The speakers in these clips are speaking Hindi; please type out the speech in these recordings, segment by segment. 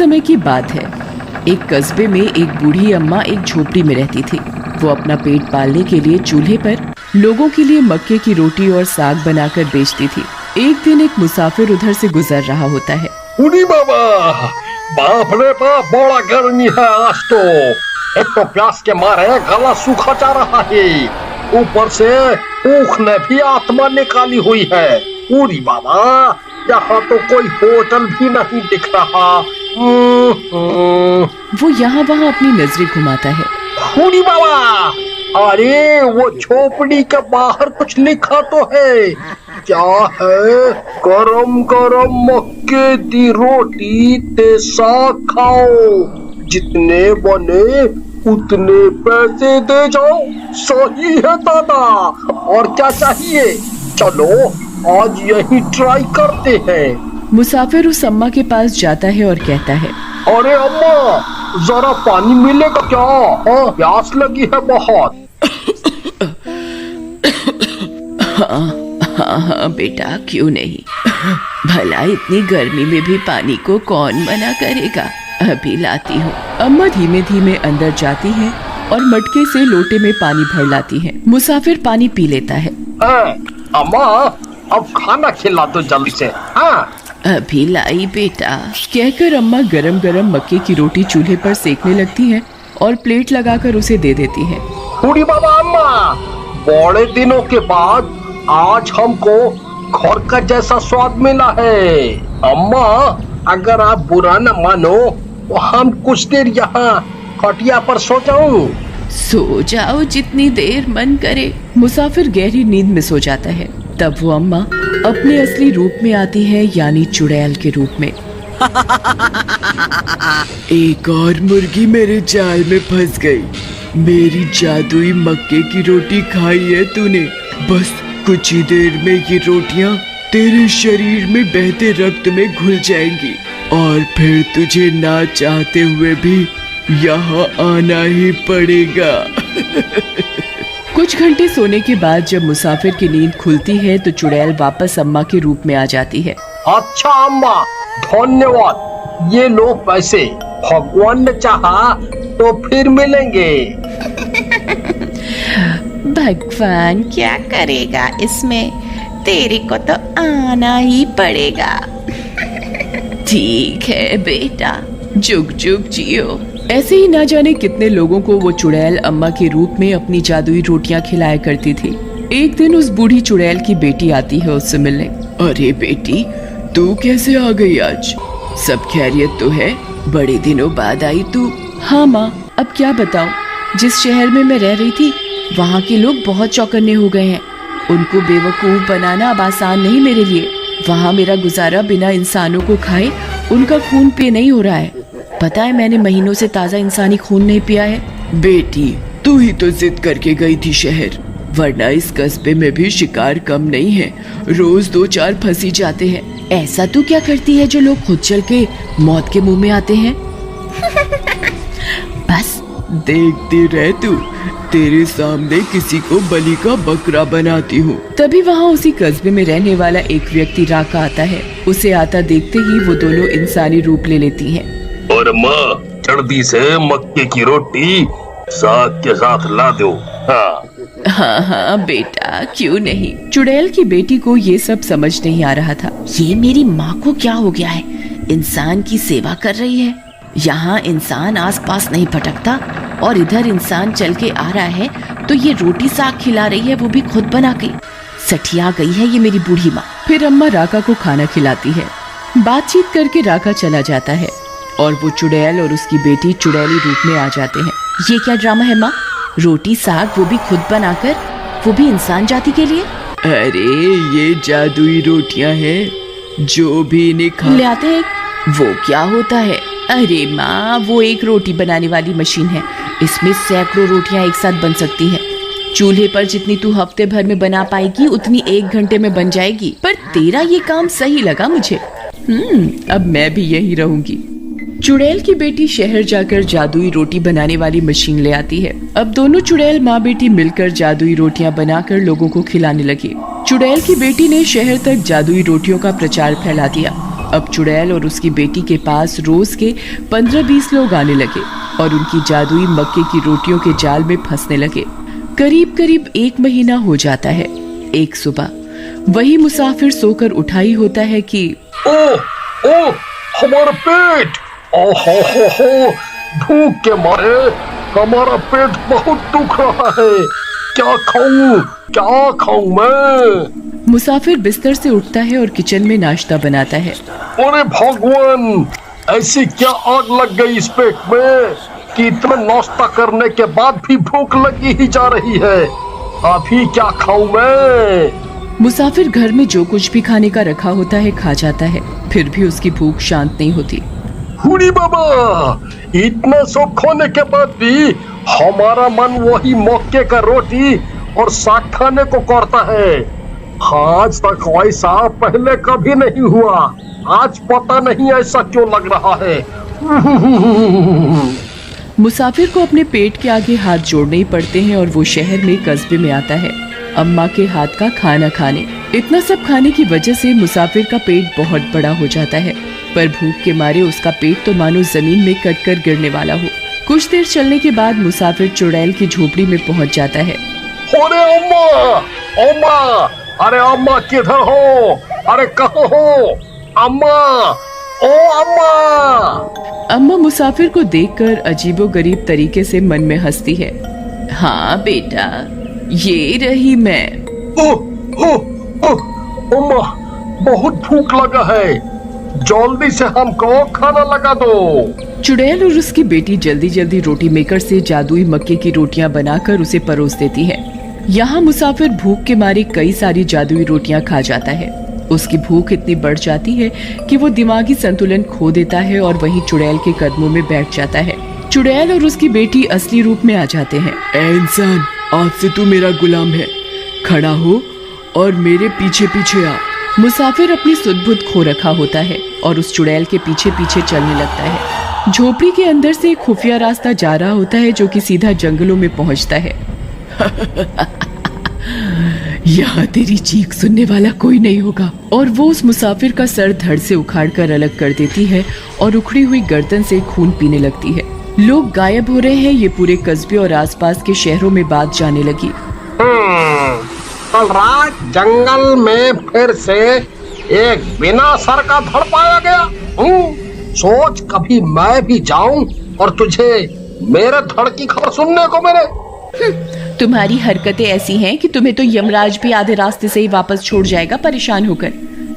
समय की बात है। एक कस्बे में एक बूढ़ी अम्मा एक झोपड़ी में रहती थी। वो अपना पेट पालने के लिए चूल्हे पर लोगों के लिए मक्के की रोटी और साग बनाकर बेचती थी। एक दिन एक मुसाफिर उधर से गुजर रहा होता है। उड़ी बाबा, बाप रे बाप, बड़ा गर्मी है आज तो। एक तो प्यास के मारे गला सूखा जा रहा है, ऊपर से भूख ने भी आत्मा निकाली हुई है। उड़ी बाबा, यहाँ तो कोई होटल भी नहीं दिख रहा। वो यहाँ वहाँ अपनी नजरें घुमाता है। उड़ी बाबा, अरे वो झोपड़ी के बाहर कुछ लिखा तो है। क्या है? गरम गरम मक्के दी रोटी ते साग खाओ, जितने बने उतने पैसे दे जाओ। सही है दादा, और क्या चाहिए? चलो आज यही ट्राई करते हैं। मुसाफिर उस अम्मा के पास जाता है और कहता है, अरे अम्मा, जरा पानी मिलेगा क्या? हाँ, प्यास लगी है बहुत। हाँ बेटा, क्यों नहीं। भला इतनी गर्मी में भी पानी को कौन मना करेगा, अभी लाती हूँ। अम्मा धीमे धीमे अंदर जाती है और मटके से लोटे में पानी भर लाती है। मुसाफिर पानी पी लेता है। अम्मा, अब खाना खिला दो जल्दी से। हाँ, अभी लाई बेटा, कहकर अम्मा गरम गरम मक्के की रोटी चूल्हे पर सेकने लगती है और प्लेट लगाकर उसे दे देती है। बूढ़ी बाबा, अम्मा, बड़े दिनों के बाद आज हमको घर का जैसा स्वाद मिला है। अम्मा, अगर आप बुरा न मानो तो हम कुछ देर यहाँ खटिया पर सो जाऊं। सो जाओ जितनी देर मन करे। मुसाफिर गहरी नींद में सो जाता है। तब वो अम्मा अपने असली रूप में आती है, यानी चुड़ैल के रूप में। एक और मुर्गी मेरे जाल में फंस गई। मेरी जादुई मक्के की रोटी खाई है तूने। बस कुछ ही देर में ये रोटियां तेरे शरीर में बहते रक्त में घुल जाएंगी और फिर तुझे ना चाहते हुए भी यहाँ आना ही पड़ेगा। कुछ घंटे सोने के बाद जब मुसाफिर की नींद खुलती है तो चुड़ैल वापस अम्मा के रूप में आ जाती है। अच्छा अम्मा, धन्यवाद। ये लो पैसे, भगवान ने चाहा तो फिर मिलेंगे। भगवान क्या करेगा इसमें, तेरे को तो आना ही पड़ेगा। ठीक है बेटा, जुग जुग जियो। ऐसे ही ना जाने कितने लोगों को वो चुड़ैल अम्मा के रूप में अपनी जादुई रोटियां खिलाया करती थी। एक दिन उस बूढ़ी चुड़ैल की बेटी आती है उससे मिलने। अरे बेटी, तू कैसे आ गई आज? सब खैरियत तो है? बड़े दिनों बाद आई तू। हाँ माँ, अब क्या बताऊँ, जिस शहर में मैं रह रही थी वहाँ के लोग बहुत चौकन्ने हो गए हैं। उनको बेवकूफ बनाना अब आसान नहीं मेरे लिए। वहाँ मेरा गुजारा बिना इंसानों को खाए उनका खून पे नहीं हो रहा है। पता है, मैंने महीनों से ताज़ा इंसानी खून नहीं पिया है। बेटी, तू ही तो जिद करके गई थी शहर, वरना इस कस्बे में भी शिकार कम नहीं है। रोज 2-4 फंसी जाते हैं। ऐसा तू क्या करती है जो लोग खुद चल के मौत के मुंह में आते हैं? बस देखती रह तू, तेरे सामने किसी को बलि का बकरा बनाती हूँ। तभी वहाँ उसी कस्बे में रहने वाला एक व्यक्ति राका आता है। उसे आता देखते ही वो दोनों इंसानी रूप ले लेती हैं। और माँ, जल्दी से मक्के की रोटी साग के साथ ला दो। हाँ हाँ बेटा, क्यों नहीं। चुड़ैल की बेटी को ये सब समझ नहीं आ रहा था। ये मेरी माँ को क्या हो गया है, इंसान की सेवा कर रही है। यहाँ इंसान आसपास नहीं भटकता और इधर इंसान चल के आ रहा है तो ये रोटी साग खिला रही है, वो भी खुद बना के। सठिया गई है ये मेरी बूढ़ी माँ। फिर अम्मा राका को खाना खिलाती है। बातचीत करके राका चला जाता है और वो चुड़ैल और उसकी बेटी चुड़ैली रूप में आ जाते हैं। ये क्या ड्रामा है माँ? रोटी साग वो भी खुद बनाकर, वो भी इंसान जाति के लिए? अरे ये जादुई रोटियां हैं, जो भी इन्हें खा ले आते हैं। वो क्या होता है? अरे माँ, वो एक रोटी बनाने वाली मशीन है। इसमें सैकड़ों रोटियां एक साथ बन सकती हैं। चूल्हे पर जितनी तू हफ्ते भर में बना पाएगी उतनी 1 घंटे में बन जाएगी। पर तेरा ये काम सही लगा मुझे। अब मैं भी यही रहूंगी। चुड़ैल की बेटी शहर जाकर जादुई रोटी बनाने वाली मशीन ले आती है। अब दोनों चुड़ैल माँ बेटी मिलकर जादुई रोटियां बनाकर लोगों को खिलाने लगी। चुड़ैल की बेटी ने शहर तक जादुई रोटियों का प्रचार फैला दिया। अब चुड़ैल और उसकी बेटी के पास रोज के 15-20 लोग आने लगे और उनकी जादुई मक्के की रोटियों के जाल में फंसने लगे। करीब करीब 1 महीना हो जाता है। एक सुबह वही मुसाफिर सोकर उठा ही होता है कि ओ हमारा पेट, हो भूख के मारे हमारा पेट बहुत दुख रहा है। क्या खाऊं मैं? मुसाफिर बिस्तर से उठता है और किचन में नाश्ता बनाता है। अरे भगवान, ऐसी क्या आग लग गई इस पेट में कि इतना नाश्ता करने के बाद भी भूख लगी ही जा रही है। अभी क्या खाऊं मैं? मुसाफिर घर में जो कुछ भी खाने का रखा होता है खा जाता है, फिर भी उसकी भूख शांत नहीं होती। हुड़ी बाबा, इतना सब खाने के बाद भी हमारा मन वही मक्के का रोटी और साग खाने को करता है। आज तक ऐसा पहले कभी नहीं हुआ। आज पता नहीं ऐसा क्यों लग रहा है। मुसाफिर को अपने पेट के आगे हाथ जोड़ने ही पड़ते हैं और वो शहर में कस्बे में आता है अम्मा के हाथ का खाना खाने। इतना सब खाने की वजह से मुसाफिर का पेट बहुत बड़ा हो जाता है, पर भूख के मारे उसका पेट तो मानो जमीन में कटकर गिरने वाला हो। कुछ देर चलने के बाद मुसाफिर चुड़ैल की झोपड़ी में पहुंच जाता है। अरे अम्मा, अरे अम्मा किधर हो? अरे कहाँ हो अम्मा? ओ अम्मा! अम्मा मुसाफिर को देखकर अजीबोगरीब तरीके से मन में हंसती है। हाँ बेटा, ये रही मैं। अम्मा, बहुत भूख लगा है, जल्दी से हमको खाना लगा दो। चुड़ैल और उसकी बेटी जल्दी जल्दी रोटी मेकर से जादुई मक्के की रोटियां बनाकर उसे परोस देती है। यहाँ मुसाफिर भूख के मारे कई सारी जादुई रोटियां खा जाता है। उसकी भूख इतनी बढ़ जाती है कि वो दिमागी संतुलन खो देता है और वहीं चुड़ैल के कदमों में बैठ जाता है। चुड़ैल और उसकी बेटी असली रूप में आ जाते हैं। ऐ इंसान, आज से तू मेरा गुलाम है, खड़ा हो और मेरे पीछे पीछे आ। मुसाफिर अपनी सुध-बुध खो रखा होता है और उस चुड़ैल के पीछे पीछे चलने लगता है। झोपड़ी के अंदर से एक खुफिया रास्ता जा रहा होता है जो कि सीधा जंगलों में पहुंचता है। यहाँ तेरी चीख सुनने वाला कोई नहीं होगा। और वो उस मुसाफिर का सर धड़ से उखाड़कर अलग कर देती है और उखड़ी हुई गर्दन से खून पीने लगती है। लोग गायब हो रहे हैं, ये पूरे कस्बे और आसपास के शहरों में बात जाने लगी। कल रात जंगल में फिर से एक बिना सर का धड़ पाया गया। सोच कभी मैं भी जाऊं और तुझे मेरे धड़ की खबर सुनने को मिले। तुम्हारी हरकतें ऐसी हैं कि तुम्हें तो यमराज भी आधे रास्ते से ही वापस छोड़ जाएगा परेशान होकर।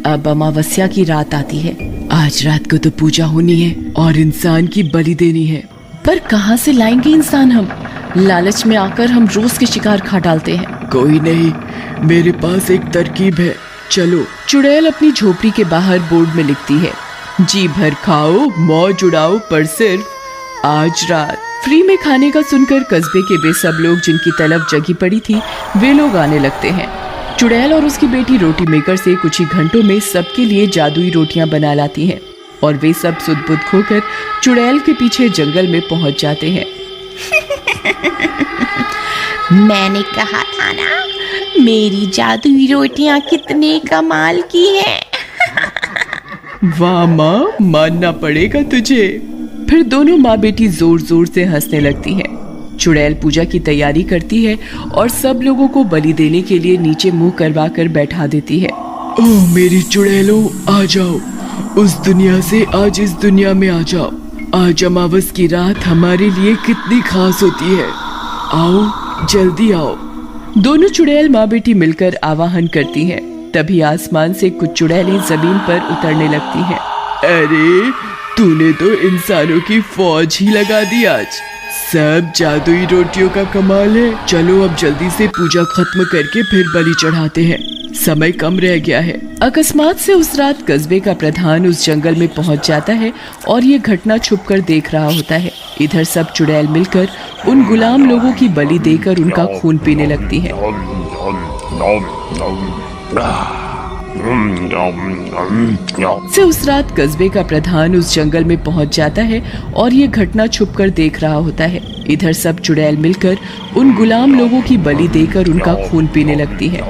अब अमावस्या की रात आती है। आज रात को तो पूजा होनी है और इंसान की बलि देनी है। पर कहाँ से लाएंगे इंसान हम? लालच में आकर हम रोज के शिकार खा डालते हैं। कोई नहीं, मेरे पास एक तरकीब है, चलो। चुड़ैल अपनी झोपड़ी के बाहर बोर्ड में लिखती है, जी भर खाओ मौज उड़ाओ पर सिर्फ आज रात। फ्री में खाने का सुनकर कस्बे के वे सब लोग जिनकी तलब जगी पड़ी थी वे लोग आने लगते हैं। चुड़ैल और उसकी बेटी रोटी मेकर से कुछ ही घंटों में सबके लिए जादुई रोटियां बना लाती हैं और वे सब सुध-बुध खोकर चुड़ैल के पीछे जंगल में पहुंच जाते हैं। मैंने कहा था ना, मेरी जादुई रोटियां कितने कमाल की हैं। वाह माँ, मानना पड़ेगा तुझे। फिर दोनों माँ बेटी जोर जोर से हंसने लगती हैं। चुड़ैल पूजा की तैयारी करती है और सब लोगों को बलि देने के लिए नीचे मुंह करवा कर बैठा देती है। ओह मेरी चुड़ैलो, आ जाओ, उस दुनिया से आज इस दुनिया में आ जाओ। आज अमावस की रात हमारे लिए कितनी खास होती है, आओ जल्दी आओ। दोनों चुड़ैल माँ बेटी मिलकर आवाहन करती हैं। तभी आसमान से कुछ चुड़ैलें जमीन पर उतरने लगती हैं। अरे तूने तो इंसानों की फौज ही लगा दी आज। सब जादुई रोटियों का कमाल है। चलो अब जल्दी से पूजा खत्म करके फिर बलि चढ़ाते हैं, समय कम रह गया है। अकस्मात से उस रात कस्बे का प्रधान उस जंगल में पहुंच जाता है और ये घटना छुपकर देख रहा होता है। इधर सब चुड़ैल मिलकर उन गुलाम लोगों की बलि देकर उनका खून पीने लगती है। से उस रात कस्बे का प्रधान उस जंगल में पहुंच जाता है और ये घटना छुपकर देख रहा होता है। इधर सब चुड़ैल मिलकर उन गुलाम लोगों की बलि देकर उनका खून पीने लगती है।